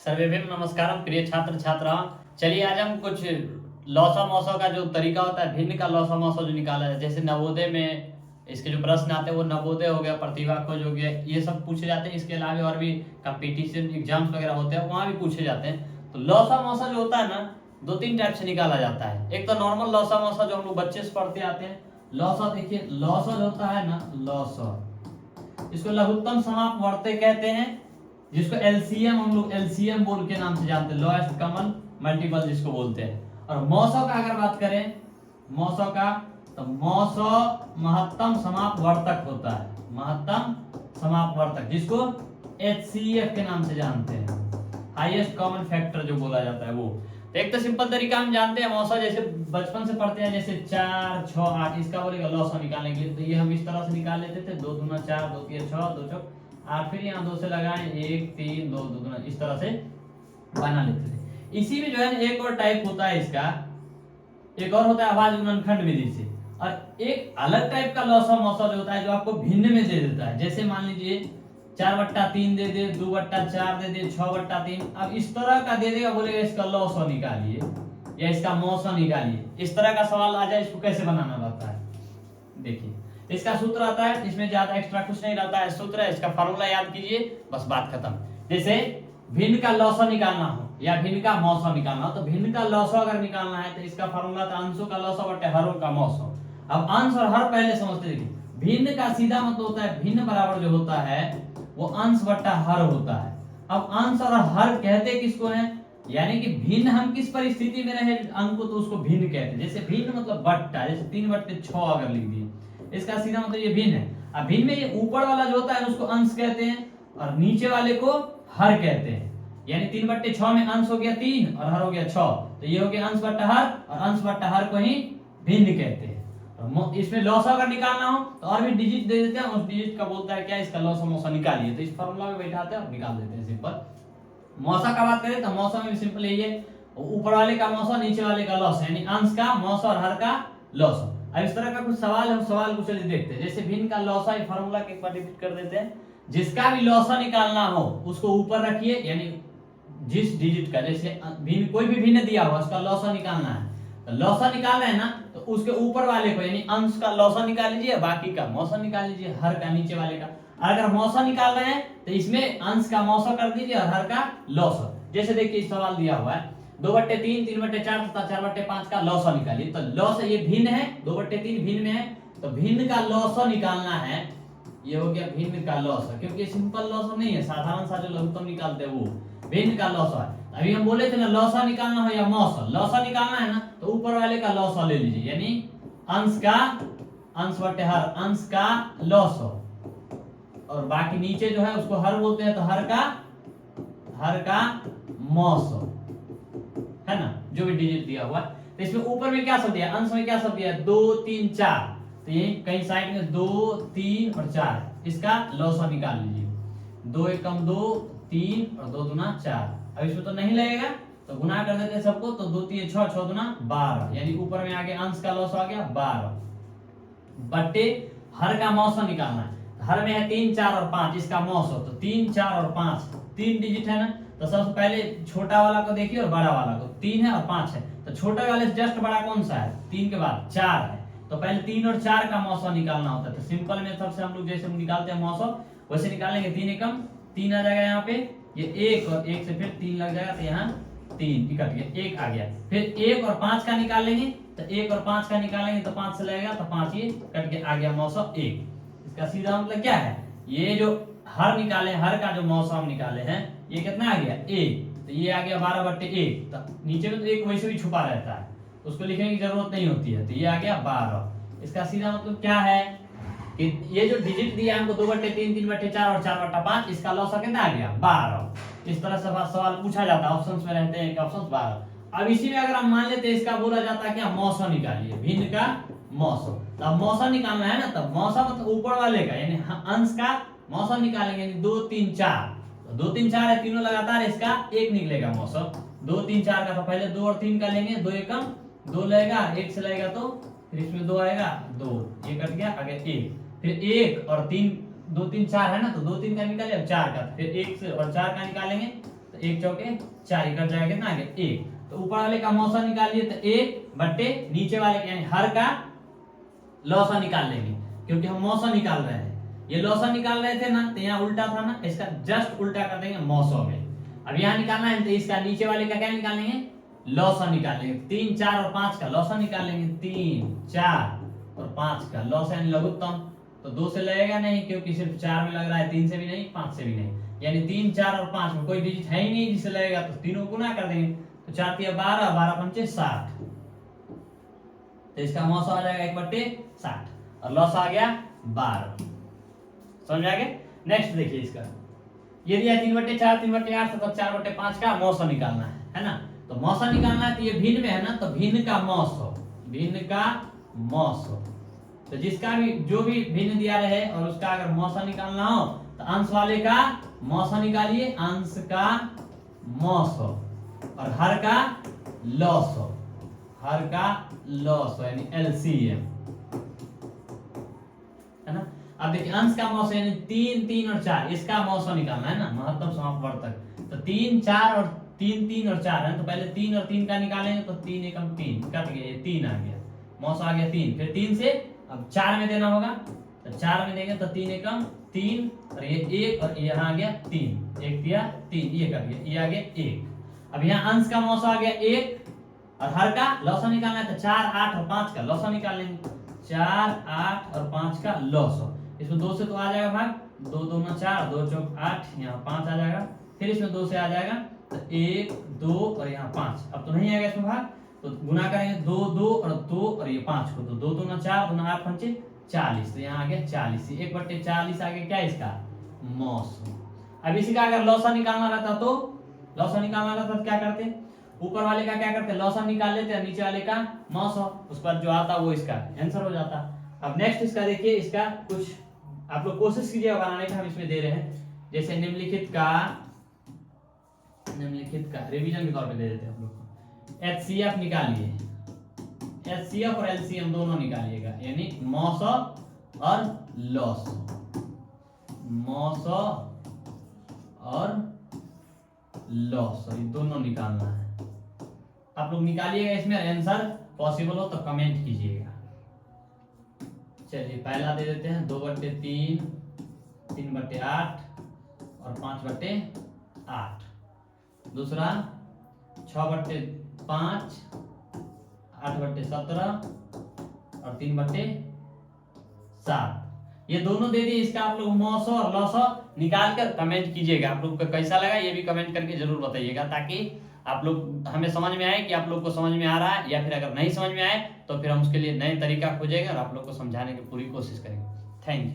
सर्वेभ्यम नमस्कारम प्रिय छात्र छात्राओं। चलिए आज हम कुछ लौसा मौसा का जो तरीका होता है, भिन्न का लौसा मौसा जो निकाला है, जैसे नवोदय में इसके जो प्रश्न आते हैं वो नवोदय हो गया, प्रतिभा खोज हो गया, ये सब पूछे जाते हैं। इसके अलावा और भी कंपटीशन एग्जाम्स वगैरह होते हैं, वहाँ भी पूछे जाते हैं। तो लौसा मौसा जो होता है ना, दो तीन टाइप से निकाला जाता है। एक तो नॉर्मल लौसा मौसा जो हम लोग बच्चे से पढ़ते आते हैं। लौसा देखिए, लौसा जो होता है ना, लौसा इसको लघुत्तम समाप्त वर्ते कहते हैं, जिसको एलसीएम हम लोग एलसीएम बोल के नाम से जानते हैं, लोएस्ट कॉमन मल्टीपल जिसको बोलते हैं। और मौसों का अगर बात करें, मौसों का, तो मौसो महत्तम समाप्त वर्तक होता है, महत्तम समाप्त वर्तक, जिसको एचसीएफ के नाम से जानते हैं, हाईएस्ट कॉमन फैक्टर जो बोला जाता है वो। तो एक तो सिंपल तरीका हम जानते हैं मौसा, जैसे बचपन से पढ़ते हैं, जैसे 4 6 8, इसका बोलेगा लौसा निकालने के लिए तो ये हम इस तरह से निकाल लेते थे, 2 दूना 4, 2 तिया 6, 2 चौक 8, फिर यहाँ 2 से लगाएं 1 3 2 2 दूना, इस तरह से बना लेते थे। इसी में जो है एक और टाइप होता है इसका, एक और होता है आवाज गुणनखंड विधि से, और एक अलग टाइप का लौसा मौसा जो होता है जो आपको भिन्न में दे देता है। जैसे मान लीजिए 4/3 दे दे, 2/4 दे दे, 6/3, अब इस तरह का दे देगा, बोलेगा इसका लौसा निकालिए या इसका मौसा निकालिए। इस तरह का सवाल आ जाए, इसको कैसे बनाना रहता है देखिए। इसका सूत्र आता है, इसमें ज्यादा एक्स्ट्रा कुछ नहीं रहता है, सूत्र है, इसका फार्मूला याद कीजिए, बस बात खत्म। जैसे भिन्न का लौसा निकालना हो या भिन्न का मौसा निकालना हो, तो भिन्न का लौसा अगर निकालना है तो इसका फार्मूला था अंशों का लौसा बटे हरों का मौसा। अब अंश और हर पहले समझते देखिए, भिन्न का सीधा मतलब होता है भिन्न बराबर जो होता है वो अंश बट्टा हर होता है। अब अंश और हर कहते किसको है, यानी कि भिन्न हम किस परिस्थिति में रहे अंक को, तो उसको भिन्न कहते हैं। जैसे भिन्न मतलब बट्टा, जैसे 3/6 अगर लिख दिए, इसका सीधा मतलब ये भिन्न है। अब भिन्न में ये ऊपर वाला जो होता है उसको अंश कहते हैं और नीचे वाले को हर कहते हैं। यानी 3/6 में अंश हो गया 3 और हर हो गया 6, तो ये हो गया अंश बट्टा हर, और अंश बट्टा हर को ही भिन्न कहते हैं। इसमें लौसा अगर निकालना हो तो और भी डिजिट दे देते हैं, उस डिजिट का बोलता है क्या, इसका लौसा मौसा निकालिए, तो इस फार्मूला में बैठाते हैं और निकाल देते हैं सिंपल। मौसा का बात करें तो मौसा में भी सिंपल यही है, ऊपर वाले का मौसा नीचे वाले का लौसा, यानी अंश का मौसा और हर का लौसा। अब इस तरह का कुछ सवाल है, सवाल को चलिए देखते हैं। जैसे भिन्न का लौसा, ये फार्मूला के एक बार रिपीट कर देते हैं। जिसका भी लौसा निकालना हो उसको ऊपर रखिए, यानी जिस डिजिट का, जैसे भिन्न कोई भी भिन्न दिया हुआ उसका लौसा निकालना है, तो लौसा निकाल रहे हैं ना, तो उसके ऊपर वाले को यानी अंश का लौसा निकाल लीजिए, बाकी का मौसा निकाल लीजिए, हर का नीचे वाले का। अगर मौसा निकाल रहे हैं तो इसमें अंश का मौसा कर दीजिए और हर का लौसा। जैसे देखिए सवाल दिया हुआ है 2/3, 3/4 तथा 4/5 का लौसा निकालिए, तो लौसा ये भिन्न है, 2/3 भिन्न में है, तो भिन्न का लौसा निकालना है। ये हो गया भिन्न का लौसा, क्योंकि सिंपल लौसा नहीं है, साधारण सा जो लघुत्तम निकालते हैं वो भिन्न का लौसा है। अभी हम बोले थे ना लौसा निकालना हो या मौसा, लौसा निकालना है ना, तो ऊपर वाले का लौसा ले लीजिए, यानी अंश का अंश बटे हर, अंश का लौसा, और बाकी नीचे जो है उसको हर बोलते हैं, तो हर का मौसा है ना, जो भी डिजिट दिया हुआ है। तो इसमें ऊपर में क्या सब दिया, अंश में क्या सब दिया, 2 3 4, तो ये कहीं साइड में 2 3 और 4, इसका लौसा निकाल लीजिए। 2 एकम 2, 3 और 2 दूना 4। अब इसमें तो नहीं लगेगा तो गुना कर देते हैं सबको, तो 2 3 6, 6 दूना 12, यानी ऊपर में आगे अंश का लौसा आ गया 12 बट्टे हर का मौसा निकालना है। हर में है 3 4 और 5, इसका मौसा, तो 3 4 और 5 3 डिजिट है ना, तो सबसे पहले छोटा वाला को देखिए और बड़ा वाला को, 3 है और 5 है, तो छोटे वाले से जस्ट बड़ा कौन सा है, 3 के बाद 4 है, तो पहले 3 और 4 का मौसा निकालना होता है। तो सिंपल मेथड से हम लोग जैसे निकालते हैं मौसा, वैसे निकालेंगे। 3 एकम 3 आ जाएगा यहाँ पे, ये 1 और 1 से फिर 3 लग जाएगा, तो यहाँ 3 कट गया, 1 आ गया। फिर 1 और 5 का निकालेंगे, तो 1 और 5 का निकालेंगे तो 5 से लगेगा, तो 5 ये कट के आ गया मौसा 1। इसका सीधा मतलब क्या है, ये जो हर निकाले, हर का जो मौसा हम निकाले हैं, ये कितना आ गया 1, तो ये आ गया 12/1, तो नीचे में तो 1 वैसे भी छुपा रहता है, उसको लिखने की जरूरत नहीं होती है, तो ये आ गया 12। इसका सीधा मतलब क्या है कि ये जो डिजिट दिया हमको 2/3, 3/4 और 4/5, इसका लौसा कितना आ गया 12। इस तरह से सवाल पूछा जाता है, ऑप्शंस में रहते हैं ऑप्शंस 12। अब इसी में अगर हम मान लेते हैं इसका बोला जाता है क्या, मौसा निकालिए, भिन्न का मौसा। तो अब मौसा निकालना है ना, तब मौसा मतलब ऊपर वाले का, यानी अंश का मौसा निकालेंगे, यानी 2 3 4, तो 2 3 4 है, तीनों लगातार, इसका 1 निकलेगा मौसा। 2 3 4 का, तो पहले 2 और 3 का लेंगे, 2 एकम 2 लगेगा, 1 से लगेगा तो फिर इसमें 2 आएगा, 2 ये कट गया, आगे 1, फिर 1 और 3, 2 3 4 है ना, तो 2 3 का निकाले, अब 4 का, फिर 1 से और 4 का निकालेंगे, तो 1 चौके 4, कट जाएगा कितना आ गया 1। तो ऊपर वाले का मौसा निकालिए तो 1 बट्टे नीचे वाले का यानी हर का लौसा निकाल लेंगे, क्योंकि हम मौसा निकाल रहे हैं। ये लौसा निकाल रहे थे ना, तो यहाँ उल्टा था ना, इसका जस्ट उल्टा कर देंगे मौसा में। अब यहाँ निकालना है तो इसका नीचे वाले का क्या निकालेंगे, लौसा निकालेंगे। 3, 4 और 5 का लौसा निकालेंगे। 3, 4 और 5 का लौसा यानी लघुत्तम, तो 2 से लगेगा नहीं क्योंकि सिर्फ 4 में लग रहा है, 3 से भी नहीं, 5 से भी नहीं, यानी 3, 4 और 5 में कोई डिजिट है ही नहीं जिससे लगेगा, तो तीनों गुना कर देंगे। तो 4 तिया 12, 12 पंचे 60, तो इसका मौसा आ जाएगा 1/60 और लौसा आ गया 12। समझ आ गया। नेक्स्ट देखिए इसका, ये दिया 3/4, 3/8, तो 4/5 का मौसा निकालना है ना। तो मौसा निकालना है तो ये भिन्न में है ना, तो भिन्न का मौसा, भिन्न का मौसा, तो जिसका भी जो भी भिन्न दिया रहे और उसका अगर मौसा निकालना हो तो अंश वाले का मौसा निकालिए, अंश का मौसा, और हर का लौसा, हर का लौसा यानी एलसीएम, है ना। अब देखिए अंश का मौसा यानी 3, 3 और 4, इसका मौसा निकालना है ना, महत्तम समाप्त वर्तक। तो 3, 4 और 3, 3 और 4 है, तो पहले 3 और 3 का निकालेंगे, तो 3 एकम 3 कट गया, ये 3 आ गया, मौसा आ गया 3। फिर 3 से अब 4 में देना होगा, तो 4 में देंगे तो 3 एकम 3 और ये 1 और यहाँ आ गया 3, 1 दिया 3, ये कट गया, ये आ गया 1। अब यहाँ अंश का मौसा आ गया 1 और हर का लौसा निकालना है, तो 4, 8 और 5 का लौसा निकाल लेंगे। 4, 8 और 5 का लौसा, इसमें 2 से तो आ जाएगा भाग, 2 दूना 4, 2 चौक 8, यहाँ 5 आ जाएगा। फिर इसमें 2 से आ जाएगा तो 1, 2 और यहाँ 5, अब तो नहीं आएगा इसमें भाग, तो गुना करेंगे 2, 2 और 2 और ये 5 को, तो 2 दूना 4, दूना 8 पंचे 40, तो यहाँ आ गया 40, 1/40 आ गया क्या इसका मौसा। अब इसी का अगर लौसा निकालना रहता तो लौसा निकालना रहता तो क्या करते, ऊपर वाले का क्या करते लौसा निकाल लेते हैं, नीचे वाले का मौसा, उस पर जो आता वो इसका आंसर हो जाता। अब नेक्स्ट इसका देखिए, इसका कुछ आप लोग कोशिश कीजिएगा बनाने का, हम इसमें दे रहे हैं। जैसे निम्नलिखित का रिवीजन के तौर पे दे देते हैं आप लोग को। एचसीएफ निकालिए, एचसीएफ और एलसीएम दोनों निकालिएगा, यानी मौसा और लौसा, मौसा और लौसा, ये दोनों निकालना है। आप लोग निकालिएगा, इसमें आंसर पॉसिबल हो तो कमेंट कीजिएगा। चलिए पहला दे देते हैं 2/3, 3/8 और 5/8। दूसरा 6/5, 8/17 और 3/7। ये दोनों दे दिए, इसका आप लोग मौसा और लौसा निकाल कर कमेंट कीजिएगा। आप लोग को कैसा लगा ये भी कमेंट करके जरूर बताइएगा, ताकि आप लोग हमें समझ में आए कि आप लोग को समझ में आ रहा है, या फिर अगर नहीं समझ में आए तो फिर हम उसके लिए नए तरीका खोजेंगे और आप लोग को समझाने की पूरी कोशिश करेंगे। Thank you.